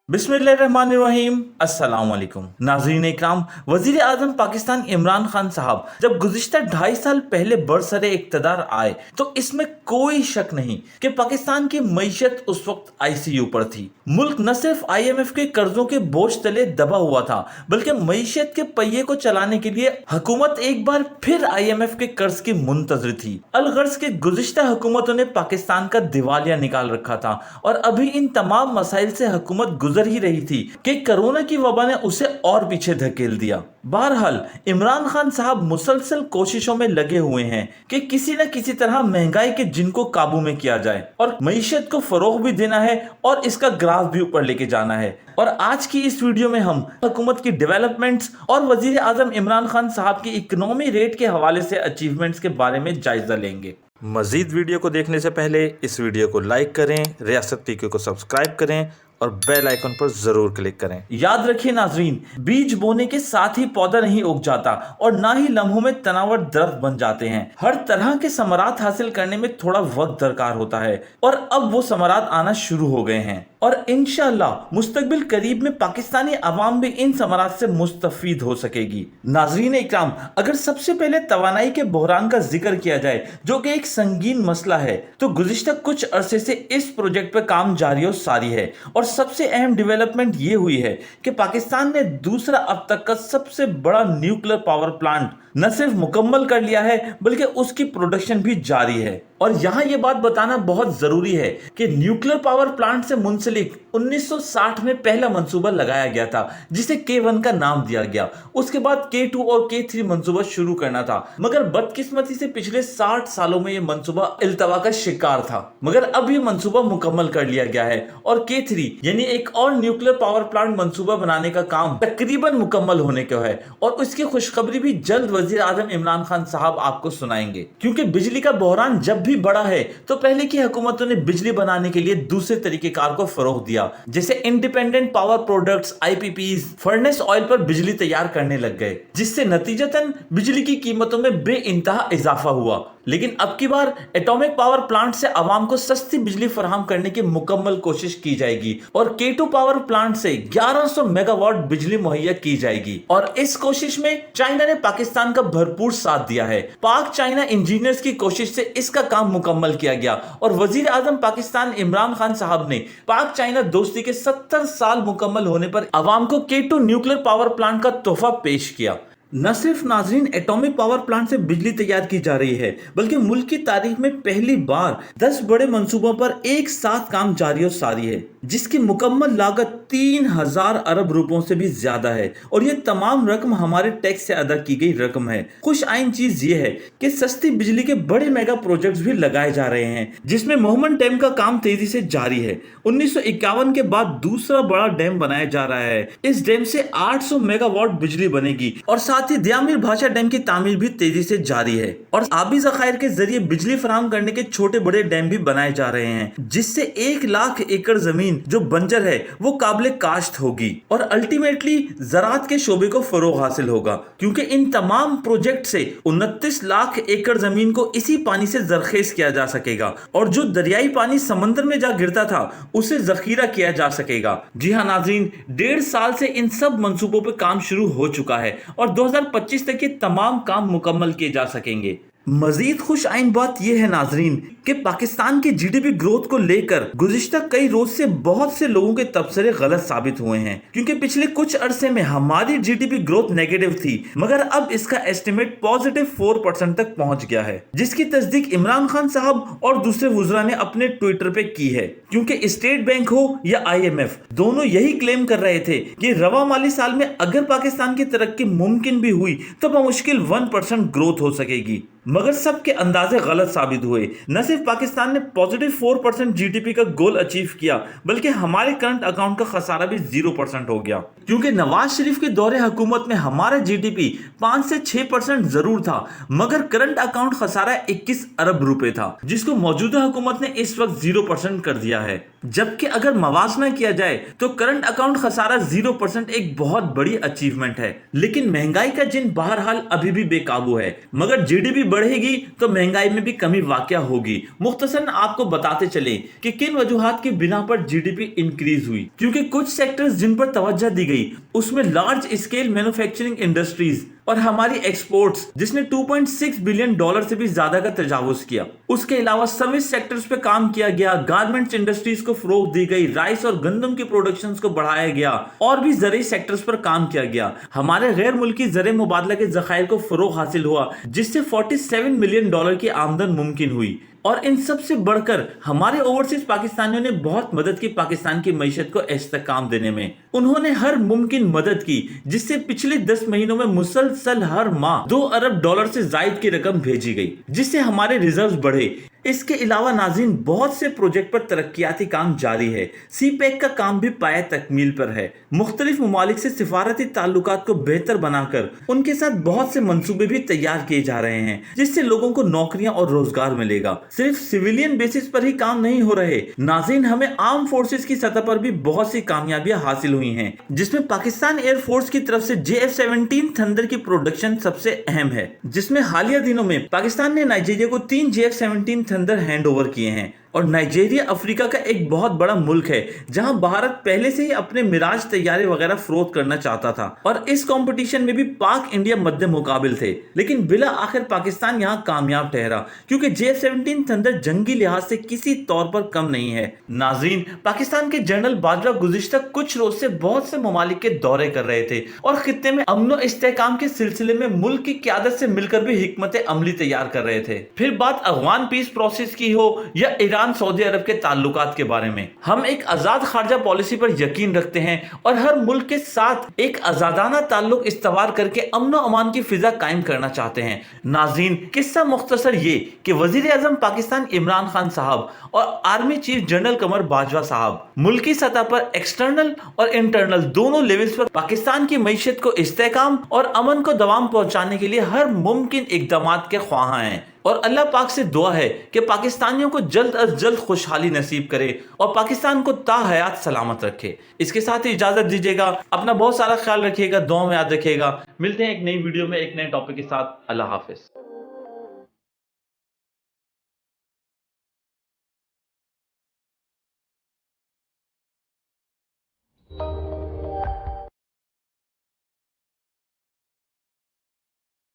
बिस्मिल्लाहिर्रहमानिर्रहीम। अस्सलाम वालेकुम नाज़रीन इकराम, वज़ीर आज़म पाकिस्तान इमरान खान साहब जब गुज़िश्ता 2.5 साल पहले बरसरे इक़्तिदार आए तो इसमें कोई शक नहीं कि पाकिस्तान की मईशत उस वक्त ICU पर थी। मुल्क न सिर्फ IMF के कर्जों के बोझ तले दबा हुआ था, बल्कि मईशत के पहिए को चलाने के लिए हुकूमत एक बार फिर IMF के कर्ज की मुंतज़िर थी। अलगर्ज के गुज़िश्ता हुकूमतों ने पाकिस्तान का दिवालिया निकाल रखा था और अभी इन तमाम मसाइल से हुकूमत गुजर ही रही थी कि कोरोना की वबा ने उसे और पीछे धकेल दिया। बहरहाल इमरान खान साहब मुसलसल कोशिशों में लगे हुए हैं कि किसी न किसी तरह महंगाई के जिन को काबू में किया जाए और मईशत को फरोग भी देना है और इसका ग्राफ भी ऊपर लेके जाना है। और आज की इस वीडियो में हम हुकूमत की डेवलपमेंट्स और वजीर आजम इमरान खान साहब की इकोनॉमी रेट के हवाले से अचीवमेंट्स के बारे में जायजा लेंगे। मजीद वीडियो को देखने से पहले इस वीडियो को लाइक करें, रियासत PK को सब्सक्राइब करें और बेल आइकन पर जरूर क्लिक करें। याद रखिए नाजरीन, बीज बोने के साथ ही पौधा नहीं उग जाता और ना ही लम्हों में तनावर दरख्त बन जाते हैं। हर तरह के समरात हासिल करने में थोड़ा वक्त दरकार होता है और अब वो समरात आना शुरू हो गए हैं और इंशाअल्लाह मुस्तकबिल करीब में पाकिस्तानी अवाम भी इन समरात से मुस्तफीद हो सकेगी। नाजरीन इकराम, अगर सबसे पहले तवानाई के बहरान का जिक्र किया जाए जो कि एक संगीन मसला है, तो गुज़िश्ता कुछ अरसे से इस प्रोजेक्ट पर काम जारी और सारी है और सबसे अहम डेवलपमेंट ये हुई है कि पाकिस्तान ने दूसरा अब तक का सबसे बड़ा न्यूक्लियर पावर प्लांट न सिर्फ मुकम्मल कर लिया है बल्कि उसकी प्रोडक्शन भी जारी है। और यहाँ ये बात बताना बहुत जरूरी है कि न्यूक्लियर पावर प्लांट से मुंसलिक 1960 में पहला मंसूबा लगाया गया था जिसे K1 का नाम दिया गया। उसके बाद K2 और K3 मंसूबा शुरू करना था, मगर बदकिस्मती से पिछले 60 सालों में ये मंसूबा इल्तवा का शिकार था। मगर अब ये मंसूबा मुकम्मल कर लिया गया है और K3 यानी एक और न्यूक्लियर पावर प्लांट मंसूबा बनाने का काम तकरीबन मुकम्मल होने को है और उसकी खुशखबरी भी जल्द वजीर आजम इमरान खान साहब आपको सुनाएंगे। क्योंकि बिजली का बहरान जब भी बड़ा है तो पहले की हुकूमतों ने बिजली बनाने के लिए दूसरे तरीकेकार को फरोग दिया, जैसे independent power products IPPs, furnace oil पर बिजली तैयार करने लग गए, जिससे नतीजतन बिजली की कीमतों में बेइंतहा इजाफा हुआ। लेकिन अब की बार एटॉमिक पावर प्लांट से आवाम को सस्ती बिजली फराहम करने की मुकम्मल कोशिश की जाएगी और K2 पावर प्लांट से 1100 मेगावाट बिजली मुहैया की जाएगी। और इस कोशिश में चाइना ने पाकिस्तान का भरपूर साथ दिया है। पाक चाइना इंजीनियर्स की कोशिश से इसका काम मुकम्मल किया गया और वजीर आजम पाकिस्तान इमरान खान साहब ने पाक चाइना दोस्ती के 70 साल मुकम्मल होने पर आवाम को K2 न्यूक्लियर पावर प्लांट का तोहफा पेश किया। न सिर्फ नाजरीन एटॉमिक पावर प्लांट से बिजली तैयार की जा रही है, बल्कि मुल्क की तारीख में पहली बार 10 बड़े मंसूबों पर एक साथ काम जारी और सारी है, जिसकी मुकम्मल लागत 3000 अरब रुपयों से भी ज्यादा है और ये तमाम रकम हमारे टैक्स से अदा की गई रकम है। खुश आइन चीज ये है कि सस्ती बिजली के बड़े मेगा प्रोजेक्ट्स भी लगाए जा रहे हैं, जिसमें मोहम्मद डैम का काम तेजी से जारी है। 1951 के बाद दूसरा बड़ा डैम बनाया जा रहा है। इस डैम से 800 मेगावाट बिजली बनेगी और साथ ही दियामिर भाषा डैम की तामीर भी तेजी से जारी है और आबी ज़खायर के जरिए बिजली फराहम करने के छोटे बड़े डैम भी बनाए जा रहे हैं, जिससे 1 लाख एकड़ जमीन जो बंजर है वो काबिल काश्त होगी और अल्टीमेटली ज़राअत के शोबे को फरोग हासिल होगा, क्योंकि इन तमाम प्रोजेक्ट से 29 लाख एकड़ जमीन को इसी पानी से जरखेज किया जा सकेगा और जो दरियाई पानी समंदर में जा गिरता था उसे जखीरा किया जा सकेगा। जी हाँ नाजरीन, 1.5 साल से इन सब मंसूबों पर काम शुरू हो चुका है और 2025 तक ये तमाम काम मुकम्मल किए जा सकेंगे। मजीद खुश आइन बात यह है नाजरीन कि पाकिस्तान की GDP ग्रोथ को लेकर गुज़िश्ता कई रोज से बहुत से लोगों के तबसरे गलत साबित हुए हैं, क्योंकि पिछले कुछ अरसे में हमारी GDP ग्रोथ नेगेटिव थी, मगर अब इसका एस्टिमेट पॉजिटिव 4% तक पहुंच गया है, जिसकी तस्दीक इमरान खान साहब और दूसरे वुज़रा ने अपने ट्विटर पे की है। क्योंकि स्टेट बैंक हो या IMF दोनों यही क्लेम कर रहे थे कि रवा माली साल में अगर पाकिस्तान की तरक्की मुमकिन भी हुई तो बमुश्किल 1% ग्रोथ हो सकेगी, मगर सबके अंदाजे गलत साबित हुए। न सिर्फ पाकिस्तान ने पॉजिटिव 4% GDP का गोल अचीव किया, बल्कि हमारे करंट अकाउंट का खसारा भी 0% हो गया, क्योंकि नवाज शरीफ के दौरे हुकूमत में हमारा GDP 5 से 6% जरूर था, मगर करंट अकाउंट खसारा 21 अरब रुपए था, जिसको मौजूदा हुकूमत ने इस वक्त 0% कर दिया है। जबकि अगर मवाजना किया जाए तो करंट अकाउंट खसारा 0% एक बहुत बड़ी अचीवमेंट है। लेकिन महंगाई का जिन बहरहाल अभी भी बेकाबू है, मगर GDP बढ़ेगी तो महंगाई में भी कमी वाकया होगी। मुख्तसरन आपको बताते चले कि किन वजूहात की बिना पर जीडीपी इंक्रीज हुई, क्योंकि कुछ सेक्टर्स जिन पर तवज्जो दी गई उसमें लार्ज स्केल मैन्युफैक्चरिंग इंडस्ट्रीज और हमारी एक्सपोर्ट्स जिसने 2.6 बिलियन डॉलर से भी ज्यादा का तजावुज किया। उसके अलावा सर्विस सेक्टर्स पे काम किया गया, गारमेंट्स इंडस्ट्रीज को फरोग दी गई, राइस और गंदम की प्रोडक्शन को बढ़ाया गया और भी ज़रूरी सेक्टर्स पर काम किया गया। हमारे गैर मुल्की ज़र मुबादला के ज़खायर को फरोग हासिल हुआ जिससे 47 मिलियन डॉलर की आमदन मुमकिन हुई। और इन सब से बढ़कर हमारे ओवरसीज पाकिस्तानियों ने बहुत मदद की पाकिस्तान की मईशत को इस्तेहकाम देने में। उन्होंने हर मुमकिन मदद की जिससे पिछले 10 महीनों में मुसलसल हर माह 2 अरब डॉलर से जायद की रकम भेजी गई जिससे हमारे रिजर्व्स बढ़े। इसके अलावा नाज़रीन बहुत से प्रोजेक्ट पर तरक्याती काम जारी है। सी पैक का काम भी पाया तकमील पर है। मुख्तलिफ ममालिक से सिफारती ताल्लुकात को बेहतर बनाकर उनके साथ बहुत से मंसूबे भी तैयार किए जा रहे हैं जिससे लोगों को नौकरियां और रोजगार मिलेगा। सिर्फ सिविलियन बेसिस पर ही काम नहीं हो रहे नाज़रीन, हमें आर्म फोर्सेस की सतह पर भी बहुत सी कामयाबियां हासिल हुई हैं जिसमें पाकिस्तान एयरफोर्स की तरफ से JF-17 थंडर की प्रोडक्शन सबसे अहम है, जिसमें हालिया दिनों में पाकिस्तान ने नाइजीरिया को 3 JF-17 थंडर हैंड ओवर किए हैं। और नाइजीरिया अफ्रीका का एक बहुत बड़ा मुल्क है जहां भारत पहले से ही अपने मिराज तैयारे वगैरह फरोख्त करना चाहता था और इस कंपटीशन में भी पाक इंडिया मद्दे मुकाबिल थे, लेकिन बिला आखिर पाकिस्तान यहां कामयाब ठहरा क्योंकि JF-17 थंडर जंगी लिहाज से किसी तौर पर कम नहीं है। नाज़रीन, पाकिस्तान के जनरल बाजवा गुज़िश्ता कुछ रोज से बहुत से ममालिक के दौरे कर रहे थे और खित्ते में अमन व इस्तेहकाम के सिलसिले में मुल्क की क़यादत से मिलकर भी हिकमत अमली तैयार कर रहे थे। फिर बात अफगान पीस प्रोसेस की हो या ईरान सऊदी अरब के ताल्लुकात के बारे में, हम एक आजाद खारजा पॉलिसी पर यकीन रखते हैं और हर मुल्क के साथ एक आजादाना ताल्लुक इस्तवार करके अमन व अमान की फिजा कायम करना चाहते हैं। नाज़रीन, किस्सा मुख्तसर ये कि वजीर आज़म पाकिस्तान इमरान खान साहब और आर्मी चीफ जनरल कमर बाजवा साहब मुल्की सतह पर एक्सटर्नल और इंटरनल दोनों लेवल्स पर पाकिस्तान की मईशत को इस्तेहकाम और अमन को दवाम पहुंचाने के लिए हर मुमकिन इक़दामात के ख्वाह हैं और अल्लाह पाक से दुआ है कि पाकिस्तानियों को जल्द अज जल्द खुशहाली नसीब करे और पाकिस्तान को ता हयात सलामत रखे। इसके साथ ही इजाजत दीजिएगा, अपना बहुत सारा ख्याल रखिएगा, दुआ में याद रखिएगा। मिलते हैं एक नई वीडियो में एक नए टॉपिक के साथ। अल्लाह हाफिज।